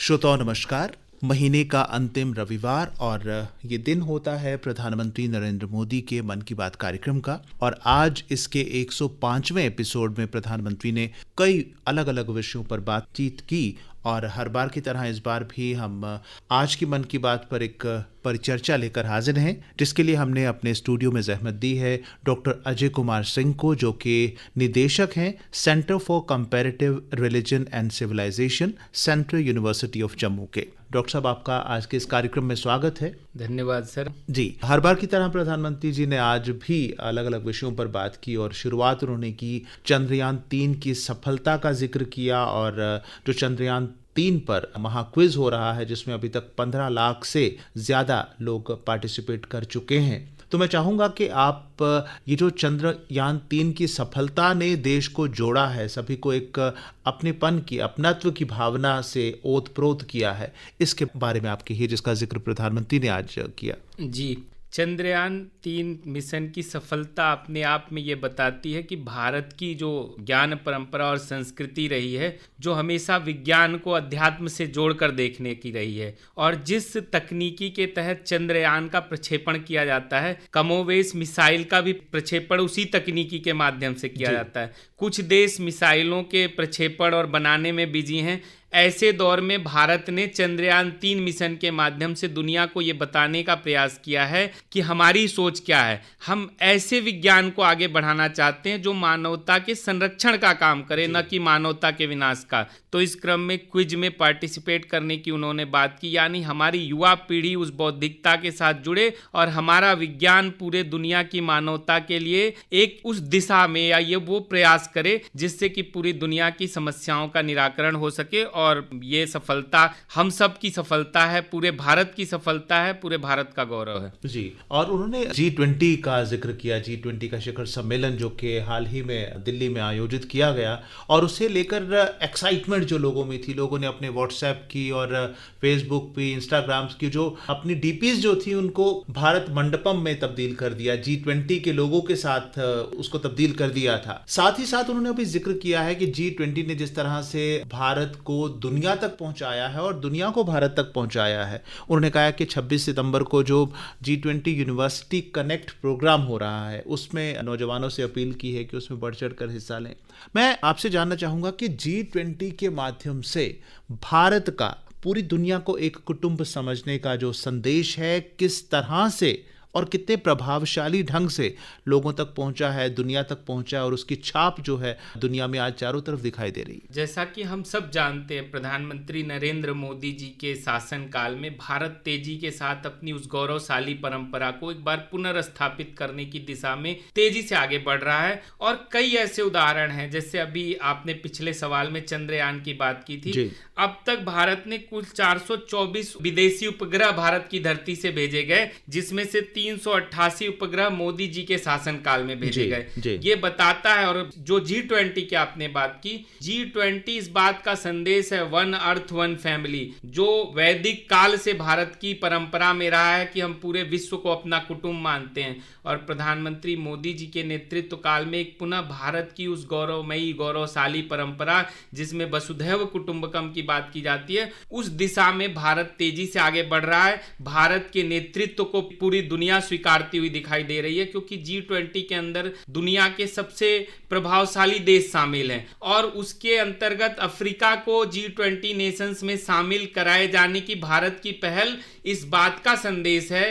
श्रोताओं नमस्कार। महीने का अंतिम रविवार और ये दिन होता है प्रधानमंत्री नरेंद्र मोदी के मन की बात कार्यक्रम का। और आज इसके 105वें एपिसोड में प्रधानमंत्री ने कई अलग अलग विषयों पर बातचीत की और हर बार की तरह इस बार भी हम आज की मन की बात पर एक परिचर्चा लेकर हाजिर हैं, जिसके लिए हमने अपने स्टूडियो में ज़हमत दी है डॉक्टर अजय कुमार सिंह को, जो कि निदेशक हैं centre for comparative religion and civilisation, central university of Jammu के। डॉक्टर साहब, आपका आज के इस कार्यक्रम में स्वागत है। धन्यवाद सर। जी, हर बार की तरह प्रधानमंत्री जी ने आज भी अलग अलग विषयों पर बात की और शुरुआत उन्होंने की चंद्रयान 3 की सफलता का जिक्र किया। और जो चंद्रयान 3 पर महाक्विज हो रहा है, जिसमें अभी तक 15 लाख से ज़्यादा लोग पार्टिसिपेट कर चुके हैं, तो मैं चाहूँगा कि आप ये जो चंद्रयान 3 की सफलता ने देश को जोड़ा है, सभी को एक अपनेपन की, अपनत्व की भावना से ओतप्रोत किया है, इसके बारे में आप कहिए, जिसका जिक्र प्रधानमंत्री ने आज किया। जी, चंद्रयान 3 मिशन की सफलता अपने आप में ये बताती है कि भारत की जो ज्ञान परंपरा और संस्कृति रही है, जो हमेशा विज्ञान को अध्यात्म से जोड़कर देखने की रही है, और जिस तकनीकी के तहत चंद्रयान का प्रक्षेपण किया जाता है, कमोवेश मिसाइल का भी प्रक्षेपण उसी तकनीकी के माध्यम से किया जाता है। कुछ देश मिसाइलों के प्रक्षेपण और बनाने में बिजी हैं। ऐसे दौर में भारत ने चंद्रयान 3 मिशन के माध्यम से दुनिया को ये बताने का प्रयास किया है कि हमारी सोच क्या है। हम ऐसे विज्ञान को आगे बढ़ाना चाहते हैं जो मानवता के संरक्षण का काम करे, न कि मानवता के विनाश का। तो इस क्रम में क्विज में पार्टिसिपेट करने की उन्होंने बात की, यानी हमारी युवा पीढ़ी उस बौद्धिकता के साथ जुड़े और हमारा विज्ञान पूरे दुनिया की मानवता के लिए एक उस दिशा में या ये वो प्रयास करे जिससे कि पूरी दुनिया की समस्याओं का निराकरण हो सके। और ये सफलता हम सब की सफलता है, पूरे भारत की सफलता है, पूरे भारत का गौरव है। जी, और उन्होंने G20 का जिक्र किया, G20 का शिखर सम्मेलन जो कि हाल ही में दिल्ली में आयोजित किया गया, और उसे लेकर एक्साइटमेंट जो लोगों में थी, लोगों ने अपने व्हाट्सएप की और फेसबुक पे, इंस्टाग्राम की जो अपनी डीपीज जो थी उनको भारत मंडपम में तब्दील कर दिया, G20 के लोगों के साथ उसको तब्दील कर दिया था। साथ ही साथ उन्होंने अभी जिक्र किया है कि G20 ने जिस तरह से भारत को दुनिया तक पहुंचाया है और दुनिया को भारत तक पहुंचाया है। उन्होंने कहा कि 26 सितंबर को जो G20 यूनिवर्सिटी कनेक्ट प्रोग्राम हो रहा है, उसमें नौजवानों से अपील की है कि उसमें बढ़ चढ़ कर हिस्सा लें। मैं आपसे जानना चाहूंगा कि G20 के माध्यम से भारत का पूरी दुनिया को एक कुटुंब समझने का जो संदेश है, किस तरह से और कितने प्रभावशाली ढंग से लोगों तक पहुंचा है, दुनिया तक पहुंचा है, और उसकी छाप जो है दुनिया में आज चारों तरफ दिखाई दे रही है। जैसा कि हम सब जानते हैं, प्रधानमंत्री नरेंद्र मोदी जी के शासनकाल में भारत तेजी के साथ अपनी उस गौरवशाली परंपरा को एक बार पुनर्स्थापित करने की दिशा में तेजी से आगे बढ़ रहा है। और कई ऐसे उदाहरण हैं, जैसे अभी आपने पिछले सवाल में चंद्रयान की बात की थी। अब तक भारत ने कुल 424 विदेशी उपग्रह भारत की धरती से भेजे गए, जिसमें से 388 उपग्रह मोदी जी के शासनकाल में भेजे गए। ये बताता है। और जो G20 की आपने बात की, G20 इस बात का संदेश है, वन अर्थ वन फैमिली, जो वैदिक काल से भारत की परंपरा में रहा है कि हम पूरे विश्व को अपना कुटुंब मानते हैं। और प्रधानमंत्री मोदी जी के नेतृत्व काल में एक पुनः भारत की उस गौरवमयी गौरवशाली परंपरा, जिसमें वसुधैव कुटुंबकम की बात की जाती है, उस दिशा में भारत तेजी से आगे बढ़ रहा है। भारत के नेतृत्व को पूरी दुनिया स्वीकारती हुई दिखाई दे रही है, क्योंकि G20 के अंदर दुनिया के सबसे प्रभावशाली देश शामिल हैं, और उसके अंतर्गत अफ्रीका को G20 नेशंस में शामिल कराए जाने की भारत की पहल इस बात का संदेश है,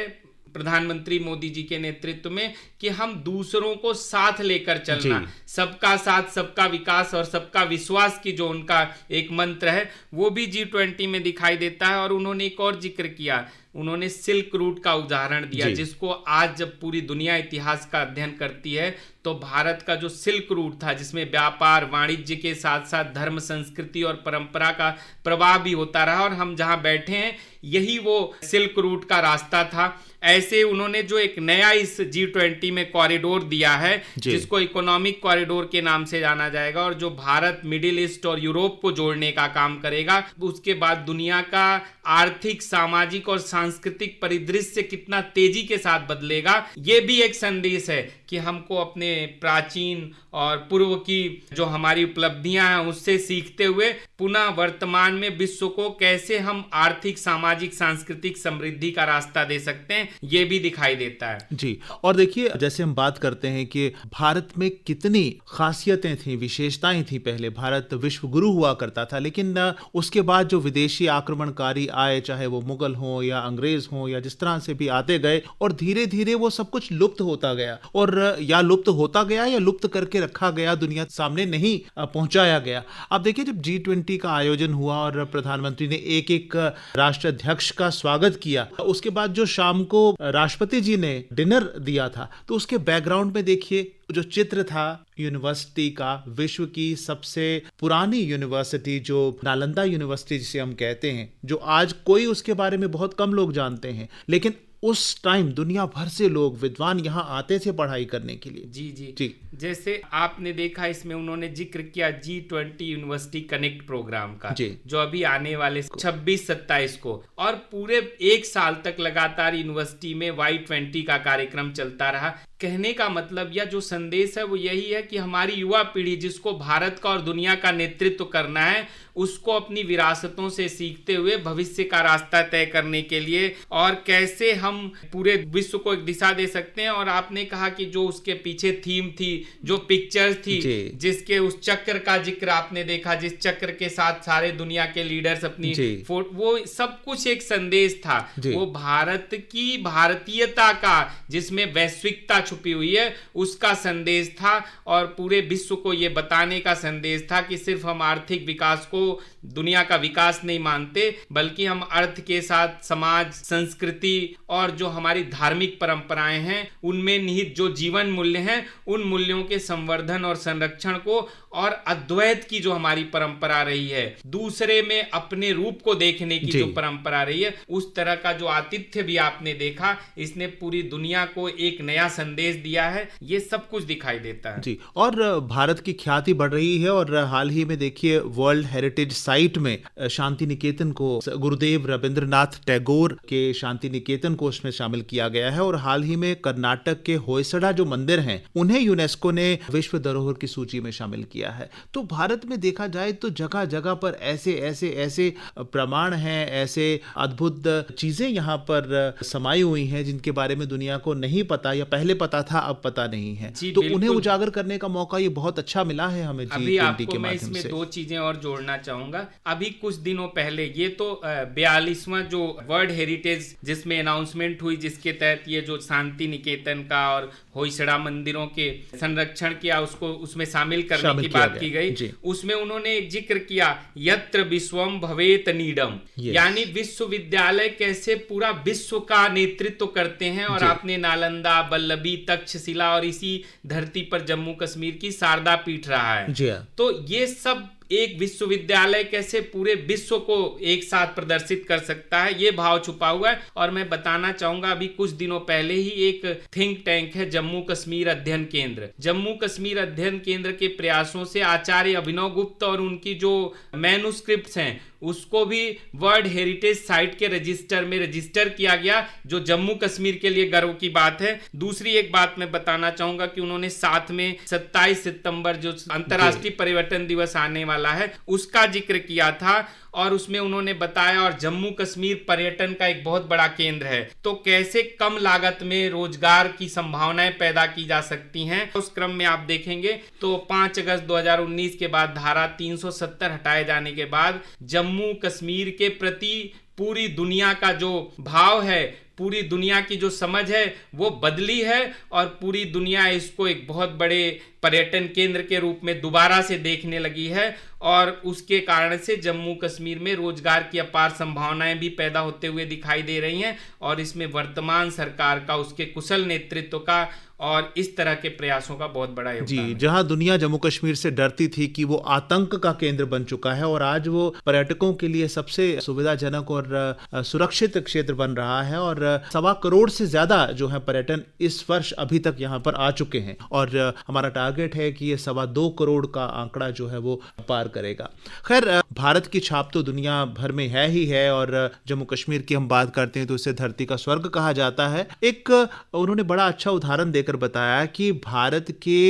प्रधानमंत्री मोदी जी के नेतृत्व में, कि हम दूसरों को साथ लेकर चलना, सबका साथ सबका विकास और सबका विश्वास की जो उनका एक मंत्र है, वो भी G20 में दिखाई देता है। और उन्होंने एक और जिक्र किया, उन्होंने सिल्क रूट का उदाहरण दिया, जिसको आज जब पूरी दुनिया इतिहास का अध्ययन करती है, तो भारत का जो सिल्क रूट था, जिसमें व्यापार वाणिज्य के साथ साथ धर्म, संस्कृति और परंपरा का प्रवाह भी होता रहा, और हम जहां बैठे हैं यही वो सिल्क रूट का रास्ता था। ऐसे उन्होंने जो एक नया इस G20 में कॉरिडोर दिया है, जिसको इकोनॉमिक कॉरिडोर के नाम से जाना जाएगा, और जो भारत, मिडिल ईस्ट और यूरोप को जोड़ने का काम करेगा। उसके बाद दुनिया का आर्थिक, सामाजिक और सांस्कृतिक परिदृश्य कितना तेजी के साथ बदलेगा, ये भी एक संदेश है कि हमको अपने प्राचीन और पूर्व की जो हमारी उपलब्धियां हैं उससे सीखते हुए पुनः वर्तमान में विश्व को कैसे हम आर्थिक, सामाजिक, सांस्कृतिक समृद्धि का रास्ता दे सकते हैं, ये भी दिखाई देता है। जी, और देखिए जैसे हम बात करते हैं कि भारत में कितनी खासियतें थी, विशेषताएं थी। पहले भारत विश्व गुरु हुआ करता था, लेकिन उसके बाद जो विदेशी आक्रमणकारी आए, चाहे वो मुगल हों या अंग्रेज हों या जिस तरह से भी आते गए, और धीरे धीरे वो सब कुछ लुप्त होता गया, और या लुप्त होता गया या लुप्त करके रखा गया, दुनिया सामने नहीं पहुंचाया गया। अब देखिए जब G20 का आयोजन हुआ और प्रधानमंत्री ने एक एक राष्ट्राध्यक्ष का स्वागत किया, उसके बाद जो शाम को राष्ट्रपति जी ने डिनर दिया था, तो उसके बैकग्राउंड में देखिए जो चित्र था यूनिवर्सिटी का, विश्व की सबसे पुरानी यूनिवर्सिटी जो नालंदा यूनिवर्सिटी जिसे हम कहते हैं, जो आज कोई उसके बारे में बहुत कम लोग जानते हैं, लेकिन उस टाइम दुनिया भर से लोग विद्वान यहाँ आते थे पढ़ाई करने के लिए। जी। जैसे आपने देखा इसमें उन्होंने जिक्र किया G20 यूनिवर्सिटी कनेक्ट प्रोग्राम का, जो अभी आने वाले 26-27 को, और पूरे एक साल तक लगातार यूनिवर्सिटी में Y20 का कार्यक्रम चलता रहा। कहने का मतलब या जो संदेश है वो यही है कि हमारी युवा पीढ़ी जिसको भारत का और दुनिया का नेतृत्व करना है, उसको अपनी विरासतों से सीखते हुए भविष्य का रास्ता तय करने के लिए और कैसे हम पूरे विश्व को एक दिशा दे सकते हैं। और आपने कहा कि जो उसके पीछे थीम थी, जो पिक्चर्स थी, जिसके उस चक्र का जिक्र आपने देखा, जिस चक्र के साथ सारे दुनिया के लीडर्स अपनी वो सब कुछ एक संदेश था। वो भारत की भारतीयता का, जिसमें वैश्विकता छुपी हुई है, उसका संदेश था, और पूरे विश्व को यह बताने का संदेश था कि सिर्फ हम आर्थिक विकास को दुनिया का विकास नहीं मानते, बल्कि हम अर्थ के साथ समाज, संस्कृति और जो हमारी धार्मिक परंपराएं हैं उनमें निहित जो जीवन मूल्य हैं, उन मूल्यों के संवर्धन और संरक्षण को, और अद्वैत की जो हमारी परंपरा रही है, दूसरे में अपने रूप को देखने की जो परंपरा रही है, उस तरह का जो आतिथ्य भी आपने देखा, इसने पूरी दुनिया को एक नया संदेश दिया है। ये सब कुछ दिखाई देता है जी। और भारत की ख्याति बढ़ रही है, और हाल ही में देखिए वर्ल्ड हेरिटेज साइट में शांति निकेतन को, गुरुदेव रविंद्रनाथ टैगोर के शांति निकेतन को उसमें शामिल किया गया है, और हाल ही में कर्नाटक के होयसड़ा जो मंदिर हैं उन्हें यूनेस्को ने विश्व धरोहर की सूची में शामिल किया है। तो भारत में देखा जाए तो जगह जगह पर ऐसे प्रमाण हैं, ऐसे अद्भुत चीजें यहाँ पर समाई हुई हैं जिनके बारे में दुनिया को नहीं पता, या पहले पता था अब पता नहीं है। तो उन्हें उजागर करने का मौका ये बहुत अच्छा मिला है हमें G20 के माध्यम से। मैं इसमें दो चीजें और जोड़ना चाहूंगा। अभी कुछ दिनों पहले, ये तो 42वां जो वर्ल्ड हेरिटेज जिसमें अनाउंसमेंट हुई, जिसके तहत ये जो शांति निकेतन का और होयसड़ा मंदिरों के संरक्षण किया, उसको उसमें शामिल करने की बात की गई। उसमें उन्होंने एक जिक्र किया यत्र विश्वम भवेत नीडम, यानी विश्वविद्यालय कैसे पूरा विश्व का नेतृत्व करते हैं। और आपने नालंदा, बल्लभी, तक्षशिला और इसी धरती पर जम्मू कश्मीर की शारदा पीठ रहा है। तो ये सब एक विश्वविद्यालय कैसे पूरे विश्व को एक साथ प्रदर्शित कर सकता है, ये भाव छुपा हुआ है। और मैं बताना चाहूंगा, अभी कुछ दिनों पहले ही एक थिंक टैंक है जम्मू कश्मीर अध्ययन केंद्र। जम्मू कश्मीर अध्ययन केंद्र के प्रयासों से आचार्य अभिनव गुप्त और उनकी जो मैन्युस्क्रिप्ट्स हैं उसको भी वर्ल्ड हेरिटेज साइट के रजिस्टर में रजिस्टर किया गया, जो जम्मू कश्मीर के लिए गर्व की बात है। दूसरी एक बात मैं बताना चाहूंगा कि उन्होंने साथ में 27 सितंबर जो अंतर्राष्ट्रीय पर्यटन दिवस आने वाला है उसका जिक्र किया था, और उसमें उन्होंने बताया, और जम्मू कश्मीर पर्यटन का एक बहुत बड़ा केंद्र है, तो कैसे कम लागत में रोजगार की संभावनाएं पैदा की जा सकती हैं। उस क्रम में आप देखेंगे तो 5 अगस्त 2019 के बाद धारा 370 हटाए जाने के बाद जम्मू कश्मीर के प्रति पूरी दुनिया का जो भाव है, पूरी दुनिया की जो समझ है वो बदली है, और पूरी दुनिया इसको एक बहुत बड़े पर्यटन केंद्र के रूप में दोबारा से देखने लगी है। और उसके कारण से जम्मू कश्मीर में रोजगार की अपार संभावनाएं भी पैदा होते हुए दिखाई दे रही हैं, और इसमें वर्तमान सरकार का, उसके कुशल नेतृत्व का और इस तरह के प्रयासों का बहुत बड़ा योगदान है। जहां दुनिया जम्मू कश्मीर से डरती थी कि वो आतंक का केंद्र बन चुका है, और आज वो पर्यटकों के लिए सबसे सुविधाजनक और सुरक्षित क्षेत्र बन रहा है, और 1.25 करोड़ से ज्यादा जो है पर्यटन इस वर्ष अभी तक यहाँ पर आ चुके हैं, और हमारा टारगेट है कि ये 2.25 करोड़ का आंकड़ा जो है वो पार करेगा। खैर, भारत की छाप तो दुनिया भर में है ही है, और जम्मू कश्मीर की हम बात करते हैं तो इसे धरती का स्वर्ग कहा जाता है। एक उन्होंने बड़ा अच्छा उदाहरण देकर बताया कि भारत के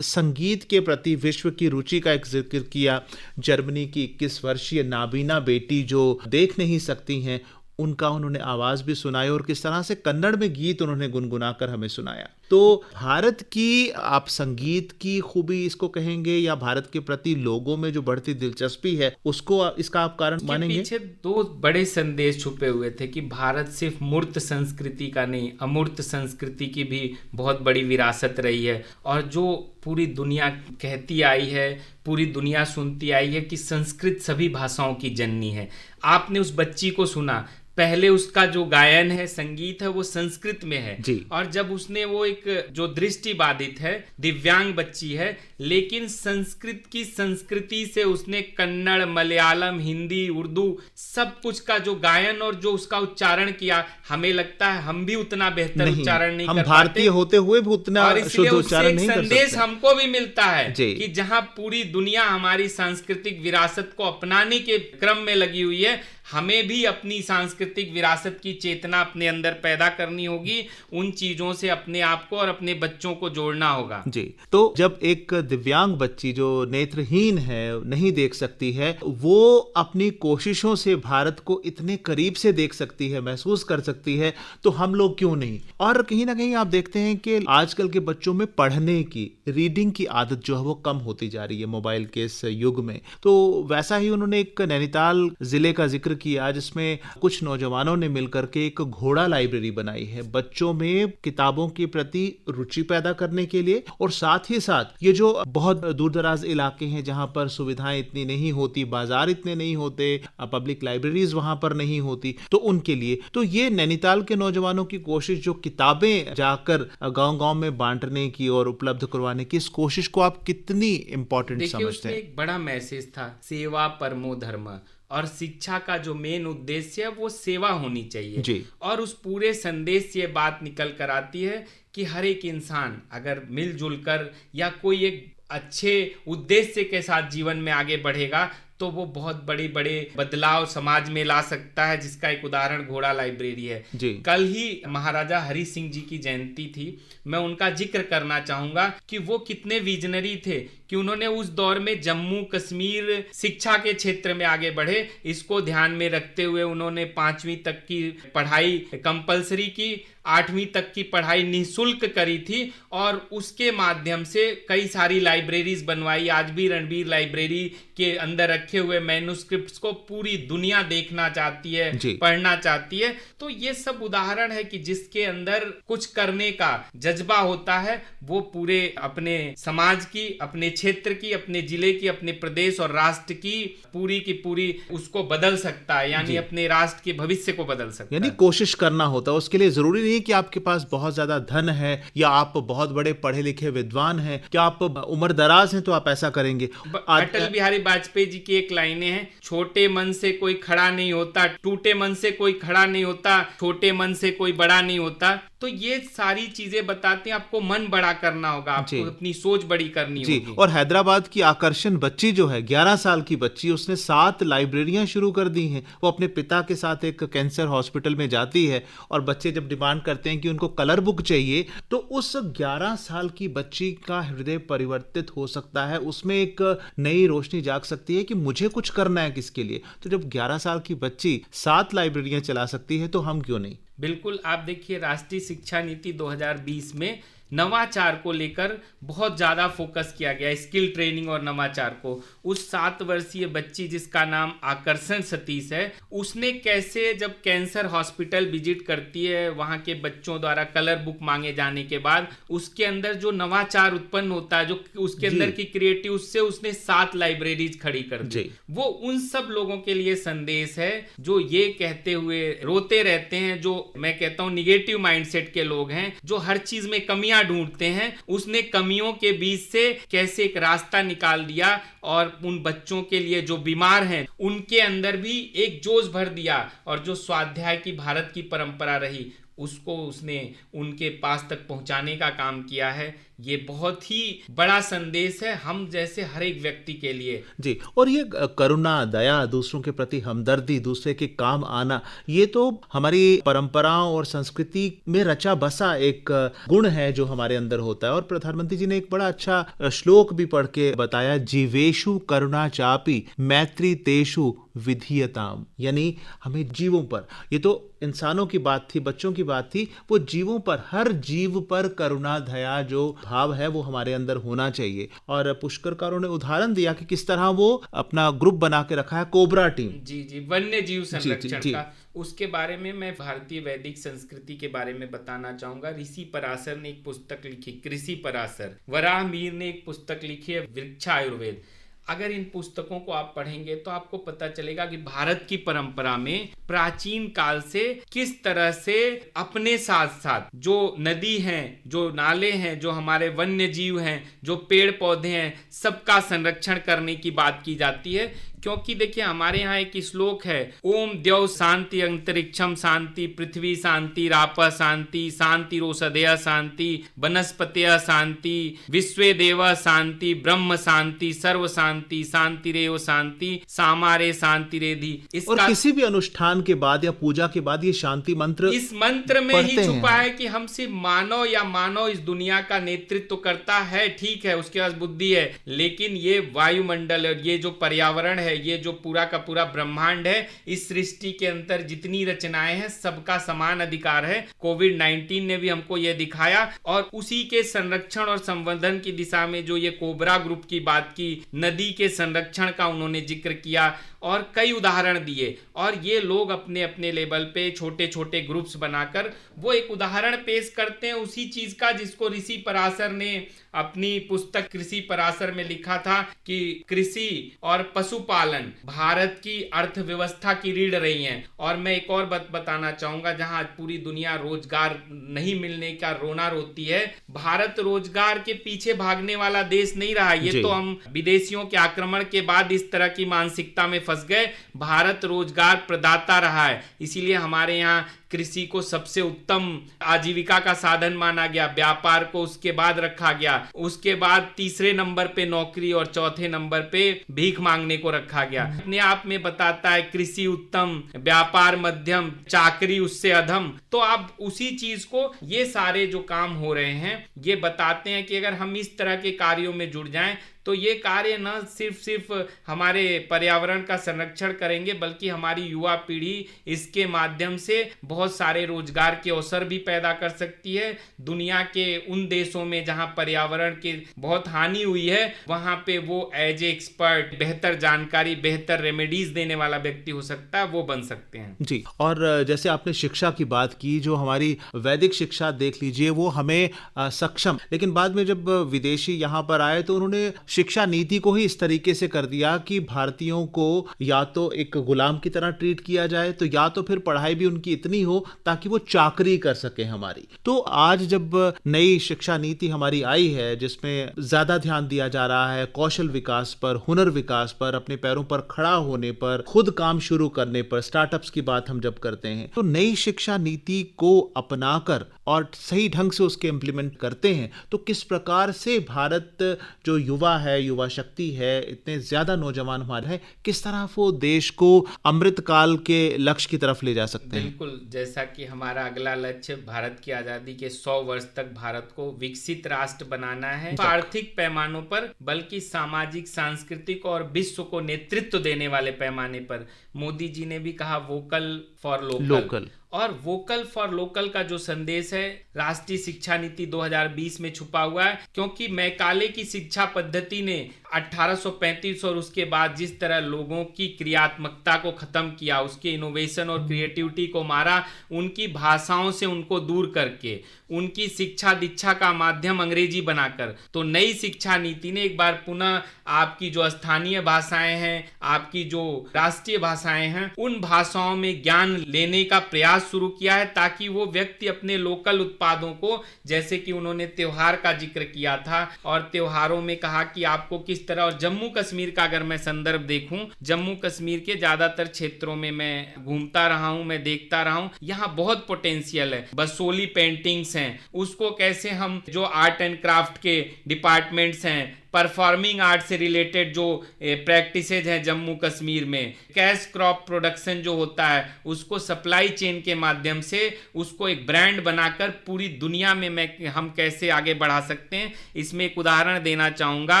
संगीत के प्रति विश्व की रुचि का एक जिक्र किया। जर्मनी की 21 वर्षीय नाबीना बेटी जो देख नहीं सकती हैं, उनका उन्होंने आवाज भी सुनाई, और किस तरह से कन्नड़ में गीत उन्होंने गुनगुनाकर हमें सुनाया। तो भारत की आप संगीत की खूबी इसको कहेंगे, या भारत के प्रति लोगों में जो बढ़ती दिलचस्पी है उसको इसका आप कारण मानेंगे? पीछे दो बड़े संदेश छुपे हुए थे कि भारत सिर्फ मूर्त संस्कृति का नहीं, अमूर्त संस्कृति की भी बहुत बड़ी विरासत रही है, और जो पूरी दुनिया कहती आई है, पूरी दुनिया सुनती आई है कि संस्कृत सभी भाषाओं की जननी है। आपने उस बच्ची को सुना, पहले उसका जो गायन है, संगीत है, वो संस्कृत में है जी। और जब उसने वो एक जो दृष्टि बाधित है, दिव्यांग बच्ची है, लेकिन संस्कृत की संस्कृति से उसने कन्नड़, मलयालम, हिंदी, उर्दू सब कुछ का जो गायन और जो उसका उच्चारण किया, हमें लगता है हम भी उतना बेहतर उच्चारण नहीं कर पाते, हम भारतीय होते हुए भी उतना शुद्ध उच्चारण नहीं कर सकते। संदेश हमको भी मिलता है कि जहां पूरी दुनिया हमारी सांस्कृतिक विरासत को अपनाने के क्रम में लगी हुई है, हमें भी अपनी सांस्कृतिक विरासत की चेतना अपने अंदर पैदा करनी होगी, उन चीजों से अपने आप को और अपने बच्चों को जोड़ना होगा। जी। तो जब एक दिव्यांग बच्ची जो नेत्रहीन है, नहीं देख सकती है, वो अपनी कोशिशों से भारत को इतने करीब से देख सकती है, महसूस कर सकती है, तो हम लोग क्यों नहीं? और कहीं ना कहीं आप देखते हैं कि आजकल के बच्चों में पढ़ने की, रीडिंग की आदत जो है वो कम होती जा रही है मोबाइल के इस युग में। तो वैसा ही उन्होंने एक नैनीताल जिले का जिक्र किया, जिसमें कुछ नौजवानों ने मिलकर के एक घोड़ा लाइब्रेरी बनाई है बच्चों में किताबों के प्रति रुचि पैदा करने के लिए, और साथ ही साथ ये जो बहुत दूर दराज इलाके हैं जहां पर सुविधाएं इतनी नहीं होती, बाजार इतने नहीं होते, पब्लिक लाइब्रेरीज वहां पर नहीं होती, तो उनके लिए तो ये नैनीताल के नौजवानों की कोशिश, जो किताबें जाकर गांव-गांव में बांटने की और उपलब्ध करवाने की, इस कोशिश को आप कितनी इंपॉर्टेंट समझते हैं? एक बड़ा मैसेज था, सेवा परमो धर्म, और शिक्षा का जो मेन उद्देश्य है वो सेवा होनी चाहिए जी। और उस पूरे संदेश से ये बात निकल कर आती है कि हर एक इंसान अगर मिलजुल कर या कोई एक अच्छे उद्देश्य के साथ जीवन में आगे बढ़ेगा तो वो बहुत बड़े बड़े बदलाव समाज में ला सकता है, जिसका एक उदाहरण घोड़ा लाइब्रेरी है जी। कल ही महाराजा हरि सिंह जी की जयंती थी, मैं उनका जिक्र करना चाहूंगा कि वो कितने विजनरी थे कि उन्होंने उस दौर में जम्मू कश्मीर शिक्षा के क्षेत्र में आगे बढ़े। इसको ध्यान में रखते हुए उन्होंने 5वीं तक की पढ़ाई कंपलसरी की, 8वीं तक की पढ़ाई निःशुल्क करी थी और उसके माध्यम से कई सारी लाइब्रेरीज बनवाई। आज भी रणबीर लाइब्रेरी के अंदर रखे हुए मैन्युस्क्रिप्ट्स को पूरी दुनिया देखना चाहती है, पढ़ना चाहती है। तो ये सब उदाहरण है कि जिसके अंदर कुछ करने का जज्बा होता है वो पूरे अपने समाज की, अपने क्षेत्र की, अपने जिले की, अपने प्रदेश और राष्ट्र की पूरी उसको बदल सकता है, यानी अपने राष्ट्र के भविष्य को बदल सकता है। यानी कोशिश करना होता है। उसके लिए जरूरी नहीं कि आपके पास बहुत ज्यादा धन है या आप बहुत बड़े पढ़े लिखे विद्वान हैं, क्या आप उम्र दराज हैं तो आप ऐसा करेंगे। अटल बिहारी वाजपेयी जी की एक लाइनें हैं, छोटे मन से कोई खड़ा नहीं होता, टूटे मन से कोई खड़ा नहीं होता, छोटे मन से कोई बड़ा नहीं होता। तो ये सारी चीजें बताते हैं आपको मन बड़ा करना होगा, आपको अपनी सोच बड़ी करनी होगी। और हैदराबाद की आकर्षण बच्ची जो है 11 साल की बच्ची, उसने 7 लाइब्रेरियां शुरू कर दी हैं। वो अपने पिता के साथ एक कैंसर हॉस्पिटल में जाती है और बच्चे जब डिमांड करते हैं कि उनको कलर बुक चाहिए तो उस 11 साल की बच्ची का हृदय परिवर्तित हो सकता है, उसमें एक नई रोशनी जाग सकती है कि मुझे कुछ करना है किसके लिए। तो जब 11 साल की बच्ची 7 लाइब्रेरियां चला सकती है तो हम क्यों नहीं। बिल्कुल। आप देखिए राष्ट्रीय शिक्षा नीति 2020 में नवाचार को लेकर बहुत ज़्यादा फोकस किया गया, स्किल ट्रेनिंग और नवाचार को। उस 7 वर्षीय बच्ची जिसका नाम आकर्षण सतीश है, उसने कैसे जब कैंसर हॉस्पिटल विजिट करती है, वहाँ के बच्चों द्वारा कलर बुक मांगे जाने के बाद उसके अंदर जो नवाचार उत्पन्न होता है, जो उसके अंदर की क्रिएटिव, उससे उसने 7 लाइब्रेरीज खड़ी कर दी। वो उन सब लोगों के लिए संदेश है जो ये कहते हुए रोते रहते हैं, जो मैं कहता हूँ निगेटिव माइंडसेट के लोग हैं, जो हर चीज में कमियां ढूंढते हैं। उसने कमियों के बीच से कैसे एक रास्ता निकाल दिया और उन बच्चों के लिए जो बीमार हैं उनके अंदर भी एक जोश भर दिया, और जो स्वाध्याय की भारत की परंपरा रही उसको उसने उनके पास तक पहुंचाने का काम किया है। ये बहुत ही बड़ा संदेश है हम जैसे हर एक व्यक्ति के लिए। जी, और ये करुणा, दया, दूसरों के प्रति हमदर्दी, दूसरे के काम आना, ये तो हमारी परंपराओं और संस्कृति में रचा बसा एक गुण है जो हमारे अंदर होता है। और प्रधानमंत्री जी ने एक बड़ा अच्छा श्लोक भी पढ़ के बताया, जीवेषु करुणा चापि मैत्री तेषु विधीयताम, यानी हमें जीवों पर, ये तो इंसानों की बात थी, बच्चों की बात थी, वो जीवों पर, हर जीव पर करुणा दया जो भाव है वो हमारे अंदर होना चाहिए। और पुष्करकारों ने उदाहरण दिया कि किस तरह वो अपना ग्रुप बना के रखा है, कोबरा टीम। जी जी, वन्य जीव संरक्षण जी। का, उसके बारे में मैं भारतीय वैदिक संस्कृति के बारे में बताना चाहूंगा। ऋषि पराशर ने एक पुस्तक लिखी, कृषि पराशर। वराह मीर ने एक पुस्तक लिखी है, वृक्षायुर्वेद। अगर इन पुस्तकों को आप पढ़ेंगे तो आपको पता चलेगा कि भारत की परंपरा में प्राचीन काल से किस तरह से अपने साथ साथ जो नदी हैं, जो नाले हैं, जो हमारे वन्य जीव हैं, जो पेड़ पौधे हैं, सबका संरक्षण करने की बात की जाती है। क्योंकि देखिए हमारे यहाँ एक श्लोक है, ओम द्यौ शांति अंतरिक्षम शांति पृथ्वी शांति राप शांति शांति रोषधय शांति वनस्पतय शांति विश्वे देव शांति ब्रह्म शांति सर्व शांति शांति रेव शांति सामारे शांति रेधि। और किसी भी अनुष्ठान के बाद या पूजा के बाद ये शांति मंत्र, इस मंत्र में ही छुपा है कि हम सिर्फ मानव या मानव इस दुनिया का नेतृत्व करता है, ठीक है, उसके पास बुद्धि है, लेकिन ये वायुमंडल और ये जो पर्यावरण है, ये जो पूरा का पूरा ब्रह्मांड है, इस सृष्टि के अंदर जितनी रचनाएं हैं सबका समान अधिकार है। कोविड-19 ने भी हमको ये दिखाया और उसी के संरक्षण और संवर्धन की दिशा में जो ये कोबरा ग्रुप की बात की, नदी के संरक्षण का उन्होंने जिक्र किया और कई उदाहरण दिए। और ये लोग अपने अपने लेवल पे छोटे छोटे ग्रुप्स बनाकर वो एक उदाहरण पेश करते हैं उसी चीज का जिसको ऋषि पराशर ने अपनी पुस्तक कृषि पराशर में लिखा था कि कृषि और पशुपालन भारत की अर्थव्यवस्था की रीढ़ रही हैं। और मैं एक और बात बताना चाहूंगा, जहां आज पूरी दुनिया रोजगार नहीं मिलने का रोना रोती है, भारत रोजगार के पीछे भागने वाला देश नहीं रहा। ये तो हम विदेशियों के आक्रमण के बाद इस तरह की मानसिकता में फंस गए। भारत रोजगार प्रदाता रहा है, इसीलिए हमारे यहाँ कृषि को सबसे उत्तम आजीविका का साधन माना गया, व्यापार को उसके बाद रखा गया, उसके बाद तीसरे नंबर पे नौकरी और चौथे नंबर पे भीख मांगने को रखा गया। अपने आप में बताता है कृषि उत्तम, व्यापार मध्यम, चाकरी उससे अधम। तो आप उसी चीज को, ये सारे जो काम हो रहे हैं ये बताते हैं कि अगर हम इस तरह के कार्यों में जुड़ जाएं तो ये कार्य न सिर्फ हमारे पर्यावरण का संरक्षण करेंगे बल्कि हमारी युवा पीढ़ी इसके माध्यम से बहुत सारे रोजगार के अवसर भी पैदा कर सकती है। दुनिया के उन देशों में जहां पर्यावरण की बहुत हानि हुई है वहां पे वो एज ए एक्सपर्ट, बेहतर जानकारी, बेहतर रेमेडीज देने वाला व्यक्ति हो सकता है, वो बन सकते हैं। जी, और जैसे आपने शिक्षा की बात की, जो हमारी वैदिक शिक्षा देख लीजिए वो हमें सक्षम, लेकिन बाद में जब विदेशी यहाँ पर आए तो उन्होंने शिक्षा नीति को ही इस तरीके से कर दिया कि भारतीयों को या तो एक गुलाम की तरह ट्रीट किया जाए, तो या तो फिर पढ़ाई भी उनकी इतनी हो ताकि वो चाकरी कर सके हमारी। तो आज जब नई शिक्षा नीति हमारी आई है जिसमें ज्यादा ध्यान दिया जा रहा है कौशल विकास पर, हुनर विकास पर, अपने पैरों पर खड़ा होने पर, खुद काम शुरू करने पर, स्टार्टअप्स की बात हम जब करते हैं, तो नई शिक्षा नीति को अपनाकर और सही ढंग से उसके इम्प्लीमेंट करते हैं तो किस प्रकार से भारत जो युवा है, युवा शक्ति है, इतने ज्यादा नौजवान हमारे हैं, किस तरह वो देश को अमृत काल के लक्ष्य की तरफ ले जा सकते हैं। बिल्कुल, जैसा कि हमारा अगला लक्ष्य भारत की आजादी के 100 वर्ष तक भारत को विकसित राष्ट्र बनाना है, आर्थिक पैमानों पर बल्कि सामाजिक, सांस्कृतिक और विश्व को नेतृत्व देने वाले पैमाने पर। मोदी जी ने भी कहा वोकल फॉर लोकल। और वोकल फॉर लोकल का जो संदेश है राष्ट्रीय शिक्षा नीति 2020 में छुपा हुआ है, क्योंकि मैकाले की शिक्षा पद्धति ने 1835 और उसके बाद जिस तरह लोगों की क्रियात्मकता को खत्म किया, उसके इनोवेशन और क्रिएटिविटी को मारा, उनकी भाषाओं से उनको दूर करके उनकी शिक्षा दीक्षा का माध्यम अंग्रेजी बनाकर, तो नई शिक्षा नीति ने एक बार पुनः आपकी जो स्थानीय भाषाएं हैं, आपकी जो राष्ट्रीय भाषा भाषाएं हैं उन भाषाओं में ज्ञान लेने का प्रयास शुरू किया है, ताकि वो व्यक्ति अपने लोकल उत्पादों को, जैसे कि उन्होंने त्योहार का जिक्र किया था और त्योहारों में कहा कि आपको किस तरह, और जम्मू कश्मीर का अगर मैं संदर्भ देखूं, जम्मू कश्मीर के ज्यादातर क्षेत्रों में मैं घूमता रहा हूं, मैं देखता रहा हूं, यहाँ बहुत पोटेंशियल है। बसोली पेंटिंग्स हैं, उसको कैसे हम, जो आर्ट एंड क्राफ्ट के डिपार्टमेंट्स हैं, परफॉर्मिंग आर्ट से रिलेटेड जो प्रैक्टिसेज हैं जम्मू कश्मीर में, कैश क्रॉप प्रोडक्शन जो होता है उसको सप्लाई चेन के माध्यम से उसको एक ब्रांड बनाकर पूरी दुनिया में हम कैसे आगे बढ़ा सकते हैं। इसमें एक उदाहरण देना चाहूँगा,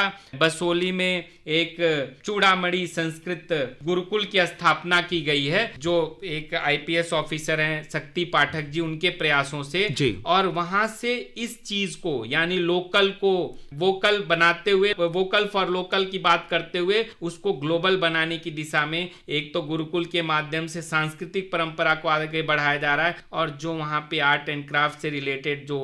बसोली में एक चूड़ामणि संस्कृत गुरुकुल की स्थापना की गई है, जो एक IPS ऑफिसर हैं शक्ति पाठक जी, उनके प्रयासों से जी। और वहां से इस चीज को, यानी लोकल को वोकल बनाते हुए, वोकल फॉर लोकल की बात करते हुए उसको ग्लोबल बनाने की दिशा में एक तो गुरुकुल के माध्यम से सांस्कृतिक परंपरा को आगे बढ़ाया जा रहा है, और जो वहां पे आर्ट एंड क्राफ्ट से रिलेटेड जो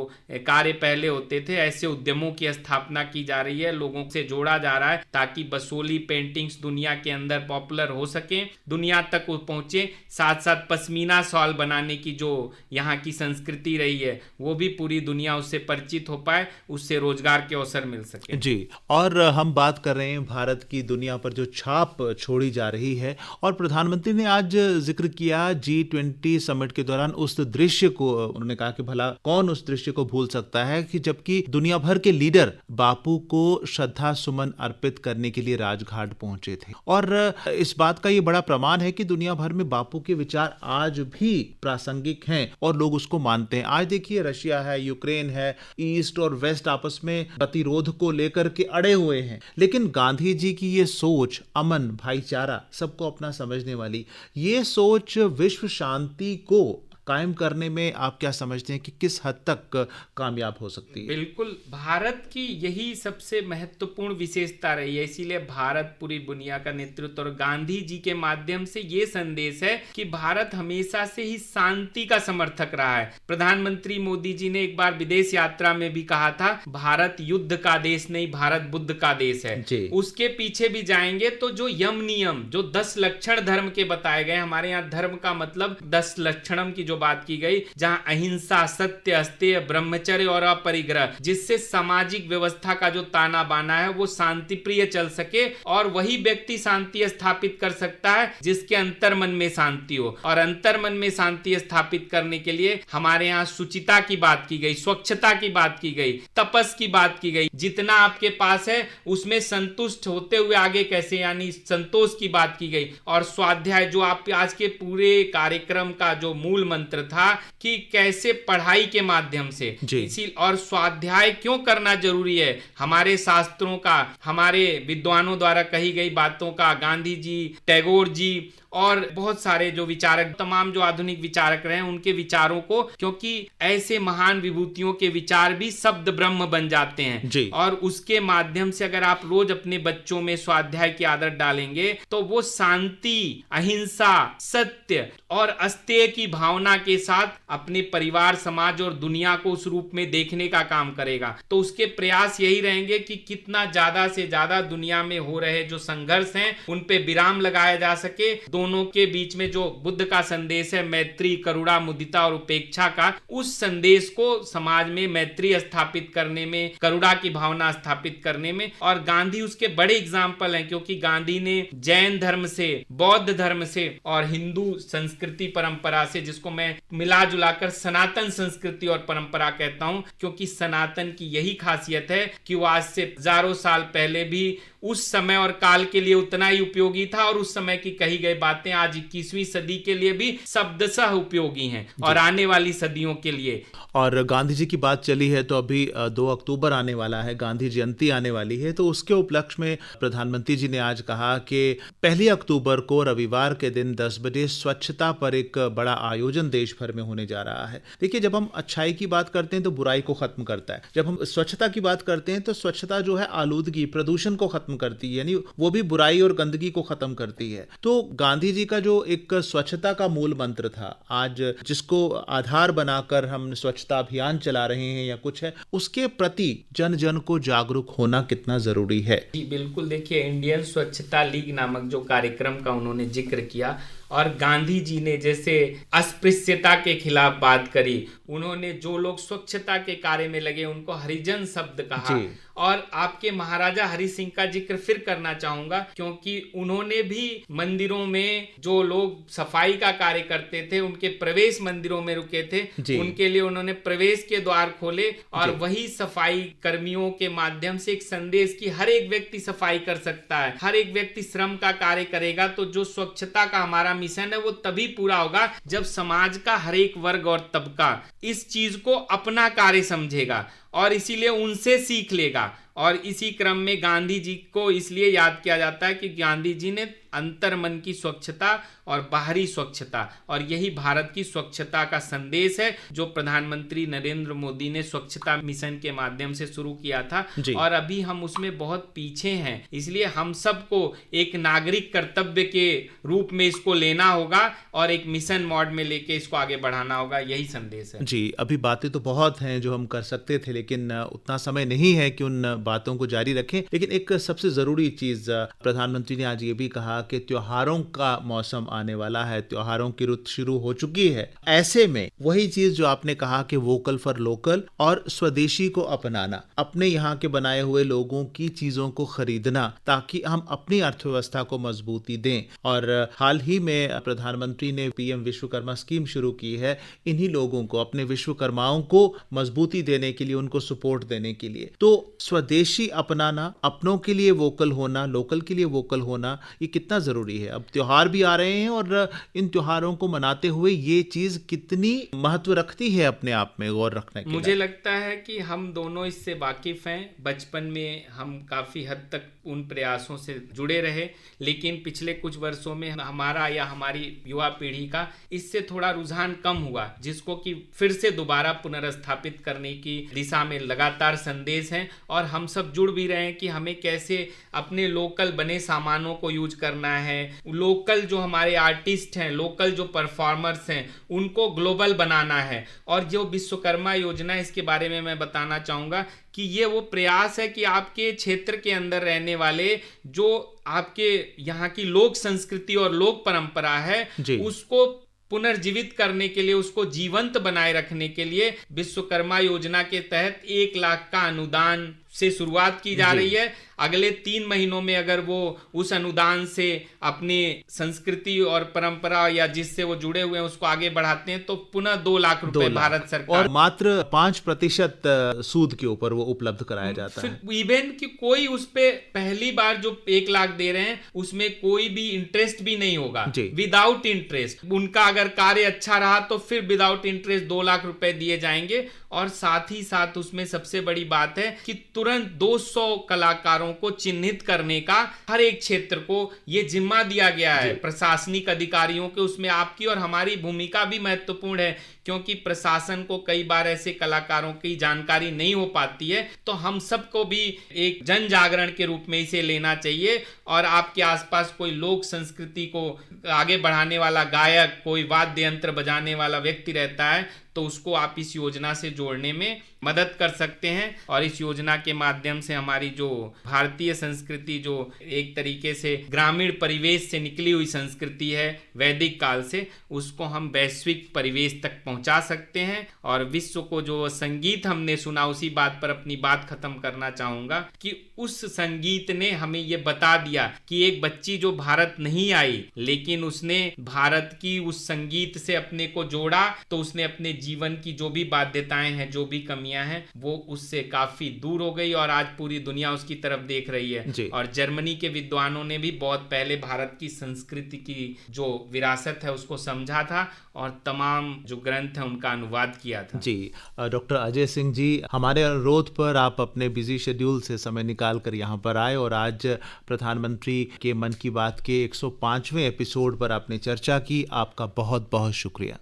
कार्य पहले होते थे, ऐसे उद्यमों की स्थापना की जा रही है, लोगों से जोड़ा जा रहा है, ताकि बसोली पेंटिंग्स दुनिया के अंदर पॉपुलर हो सके, दुनिया तक वो पहुंचे। साथ साथ पश्मीना शॉल बनाने की जो यहाँ की संस्कृति रही है वो भी पूरी दुनिया उससे परिचित हो पाए, उससे रोजगार के अवसर मिल सके जी। और हम बात कर रहे हैं भारत की दुनिया पर जो छाप छोड़ी जा रही है, और प्रधानमंत्री ने आज जिक्र किया G20 समिट के दौरान उस दृश्य को, उन्होंने कहा कि भला कौन उस दृश्य को भूल सकता है कि जबकि दुनिया भर के लीडर बापू को श्रद्धा सुमन अर्पित करने के लिए राजघाट पहुंचे थे। और इस बात का ये बड़ा प्रमाण है कि दुनिया भर में बापू के विचार आज भी प्रासंगिक हैं और लोग उसको मानते हैं। आज देखिए रशिया है, यूक्रेन है, ईस्ट और वेस्ट आपस में प्रतिरोध को लेकर के अड़े हुए हैं, लेकिन गांधी जी की ये सोच, अमन, भाईचारा, सबको अपना समझने वाली ये सोच विश्व शांति को कायम करने में आप क्या समझते हैं कि किस हद तक कामयाब हो सकती है? बिल्कुल, भारत की यही सबसे महत्वपूर्ण विशेषता रही है, इसीलिए भारत पूरी दुनिया का नेतृत्व, और गांधी जी के माध्यम से ये संदेश है कि भारत हमेशा से ही शांति का समर्थक रहा है। प्रधानमंत्री मोदी जी ने एक बार विदेश यात्रा में भी कहा था, भारत युद्ध का देश नहीं, भारत बुद्ध का देश है। उसके पीछे भी जाएंगे तो जो यम नियम, जो 10 लक्षण धर्म के बताए गए, हमारे यहाँ धर्म का मतलब 10 लक्षणम की बात की गई, जहां अहिंसा, सत्य, अस्तेय, ब्रह्मचर्य और अपरिग्रह, जिससे सामाजिक व्यवस्था का जो ताना बाना है वो शांति प्रिय चल सके, और वही व्यक्ति शांति स्थापित कर सकता है जिसके अंतर्मन में शांति हो। और अंतर्मन में शांति स्थापित करने के लिए हमारे यहाँ शुचिता की बात की गई, स्वच्छता की बात की गई, तपस की बात की गई, जितना आपके पास है उसमें संतुष्ट होते हुए आगे कैसे, यानी संतोष की बात की गई। और स्वाध्याय, जो आप आज के पूरे कार्यक्रम का जो मूल मंत्र था कि कैसे पढ़ाई के माध्यम से, इसी और स्वाध्याय क्यों करना जरूरी है, हमारे शास्त्रों का, हमारे विद्वानों द्वारा कही गई बातों का, गांधी जी, टैगोर जी और बहुत सारे जो विचारक, तमाम जो आधुनिक विचारक रहे उनके विचारों को, क्योंकि ऐसे महान विभूतियों के विचार भी शब्द ब्रह्म बन जाते हैं। और उसके माध्यम से अगर आप रोज अपने बच्चों में स्वाध्याय की आदत डालेंगे तो वो शांति, अहिंसा, सत्य और अस्तेय की भावना के साथ अपने परिवार, समाज और दुनिया को उस रूप में देखने का काम करेगा। तो उसके प्रयास यही रहेंगे कि कितना ज्यादा से ज्यादा दुनिया में हो रहे जो संघर्ष हैं उन पे विराम लगाया जा सके। दोनों के बीच में जो बुद्ध का संदेश है, मैत्री, करुणा, मुदिता और उपेक्षा का, उस संदेश को समाज में मैत्री स्थापित करने में, करुणा की भावना स्थापित करने में, और गांधी उसके बड़े एग्जाम्पल हैं, क्योंकि गांधी ने जैन धर्म से, बौद्ध धर्म से और हिंदू संस्कृति परंपरा से, जिसको मैं मिला जुलाकर सनातन संस्कृति और परंपरा कहता हूं, क्योंकि सनातन की यही खासियत है कि वो आज से हजारों साल पहले भी उस समय और काल के लिए उतना ही उपयोगी था, और उस समय की कही गई बातें आज 21वीं सदी के लिए भी शब्दशः उपयोगी हैं और आने वाली सदियों के लिए। और गांधी जी की बात चली है तो अभी 2 अक्टूबर आने वाला है, गांधी जयंती आने वाली है, तो उसके उपलक्ष्य में प्रधानमंत्री जी ने आज कहा कि 1 अक्टूबर को रविवार के दिन 10 बजे स्वच्छता पर एक बड़ा आयोजन देश भर में होने जा रहा है। देखिए, जब हम अच्छाई की बात करते हैं तो बुराई को खत्म करता है, जब हम स्वच्छता की बात करते हैं तो स्वच्छता जो है आलूदगी, प्रदूषण को खत्म खत्म करती है, यानी वो भी बुराई और गंदगी को खत्म करती है। तो गांधी जी का जो एक स्वच्छता का मूल मंत्र था, आज जिसको आधार बनाकर हम स्वच्छता अभियान चला रहे हैं या कुछ है, उसके प्रति जन जन को जागरूक होना कितना जरूरी है? जी बिल्कुल, देखिए इंडियन स्वच्छता लीग नामक जो कार्यक्रम का उन्होंने जिक्र किया और गांधी जी ने जैसे अस्पृश्यता के खिलाफ बात करी, उन्होंने जो लोग स्वच्छता के कार्य में लगे उनको हरिजन शब्द कहा। और आपके महाराजा हरि सिंह का जिक्र फिर करना चाहूंगा, क्योंकि उन्होंने भी मंदिरों में जो लोग सफाई का कार्य करते थे, उनके प्रवेश मंदिरों में रुके थे, उनके लिए उन्होंने प्रवेश के द्वार खोले और वही सफाई कर्मियों के माध्यम से एक संदेश की हर एक व्यक्ति सफाई कर सकता है, हर एक व्यक्ति श्रम का कार्य करेगा। तो जो स्वच्छता का हमारा मिशन है वो तभी पूरा होगा जब समाज का हर एक वर्ग और तबका इस चीज को अपना कार्य समझेगा और इसीलिए उनसे सीख लेगा। और इसी क्रम में गांधी जी को इसलिए याद किया जाता है कि गांधी जी ने अंतर्मन की स्वच्छता और बाहरी स्वच्छता, और यही भारत की स्वच्छता का संदेश है जो प्रधानमंत्री नरेंद्र मोदी ने स्वच्छता मिशन के माध्यम से शुरू किया था। और अभी हम उसमें बहुत पीछे हैं, इसलिए हम सबको एक नागरिक कर्तव्य के रूप में इसको लेना होगा और एक मिशन मोड में लेके इसको आगे बढ़ाना होगा, यही संदेश है। जी, अभी बातें तो बहुत हैं जो हम कर सकते थे, लेकिन उतना समय नहीं है कि उन बातों को जारी रखें। लेकिन एक सबसे जरूरी चीज प्रधानमंत्री ने आज ये भी कहा कि त्योहारों का मौसम आने वाला है, त्योहारों की रुत शुरू हो चुकी है। ऐसे में वही चीज जो आपने कहा कि वोकल फॉर लोकल और स्वदेशी को अपनाना, अपने यहाँ के बनाए हुए लोगों की चीजों को खरीदना, ताकि हम अपनी अर्थव्यवस्था को मजबूती दें। और हाल ही में प्रधानमंत्री ने पीएम विश्वकर्मा स्कीम शुरू की है, इन्हीं लोगों को, अपने विश्वकर्माओं को मजबूती देने के लिए, उनको सपोर्ट देने के लिए। तो स्वदेशी अपनाना, अपनों के लिए वोकल होना, लोकल के लिए वोकल होना, ये कितना जरूरी है। अब त्योहार भी आ रहे हैं और इन त्योहारों को मनाते हुए ये चीज कितनी महत्व रखती है, अपने आप में गौर रखने के लिए। मुझे लगता है कि हम दोनों इससे वाकिफ हैं। बचपन में हम काफी हद तक उन प्रयासों से जुड़े रहे, लेकिन पिछले कुछ वर्षों में हमारा या हमारी युवा पीढ़ी का इससे थोड़ा रुझान कम हुआ, जिसको कि फिर से दोबारा पुनर्स्थापित करने की दिशा में लगातार संदेश हैं। और हम सब जुड़ भी रहे हैं कि हमें कैसे अपने लोकल बने सामानों को यूज करना है, लोकल जो हमारे आर्टिस्ट हैं, लोकल जो परफॉर्मर्स हैं, उनको ग्लोबल बनाना है। और जो विश्वकर्मा योजना, इसके बारे में मैं बताना चाहूँगा कि ये वो प्रयास है कि आपके क्षेत्र के अंदर रहने वाले जो आपके यहाँ की लोक संस्कृति और लोक परंपरा है, उसको पुनर्जीवित करने के लिए, उसको जीवंत बनाए रखने के लिए विश्वकर्मा योजना के तहत 1 लाख का अनुदान से शुरुआत की जा रही है। अगले 3 महीनों में अगर वो उस अनुदान से अपनी संस्कृति और परंपरा या जिससे वो जुड़े हुए हैं उसको आगे बढ़ाते हैं, तो पुनः 2 लाख रुपए भारत सरकार, और मात्र 5% सूद के ऊपर वो उपलब्ध कराया जाता है। इवन कि कोई उस पे पहली बार जो 1 लाख दे रहे हैं उसमें कोई भी इंटरेस्ट भी नहीं होगा, विदाउट इंटरेस्ट। उनका अगर कार्य अच्छा रहा तो फिर विदाउट इंटरेस्ट 2 लाख रुपए दिए जाएंगे। और साथ ही साथ उसमें सबसे बड़ी बात है कि तुरंत 200 कलाकारों को चिन्हित करने का हर एक क्षेत्र को ये जिम्मा दिया गया है प्रशासनिक अधिकारियों के। उसमें आपकी और हमारी भूमिका भी महत्वपूर्ण है, क्योंकि प्रशासन को कई बार ऐसे कलाकारों की जानकारी नहीं हो पाती है। तो हम सबको भी एक जन जागरण के रूप में इसे लेना चाहिए। और आपके आसपास कोई लोक संस्कृति को आगे बढ़ाने वाला गायक, कोई वाद्य यंत्र बजाने वाला व्यक्ति रहता है, तो उसको आप इस योजना से जोड़ने में मदद कर सकते हैं। और इस योजना के माध्यम से हमारी जो भारतीय संस्कृति, जो एक तरीके से ग्रामीण परिवेश से निकली हुई संस्कृति है वैदिक काल से, उसको हम वैश्विक परिवेश तक पहुंचा सकते हैं। और विश्व को जो संगीत हमने सुना, उसी बात पर अपनी बात खत्म करना चाहूंगा कि उस संगीत ने हमें ये बता दिया कि एक बच्ची जो भारत नहीं आई, लेकिन उसने भारत की उस संगीत से अपने को जोड़ा, तो उसने अपने जीवन की जो भी बाध्यताएं हैं, जो भी कमियां हैं, वो उससे काफी दूर हो गई और आज पूरी दुनिया उसकी तरफ देख रही है। और जर्मनी के विद्वानों ने भी बहुत पहले भारत की संस्कृति की जो विरासत है उसको समझा था और तमाम जो ग्रंथ हैं उनका अनुवाद किया था। जी, डॉक्टर अजय सिंह जी, हमारे अनुरोध पर आप अपने बिजी शेड्यूल से समय निकाल कर यहाँ पर आए और आज प्रधानमंत्री के मन की बात के 105वें एपिसोड पर आपने चर्चा की। आपका बहुत बहुत शुक्रिया।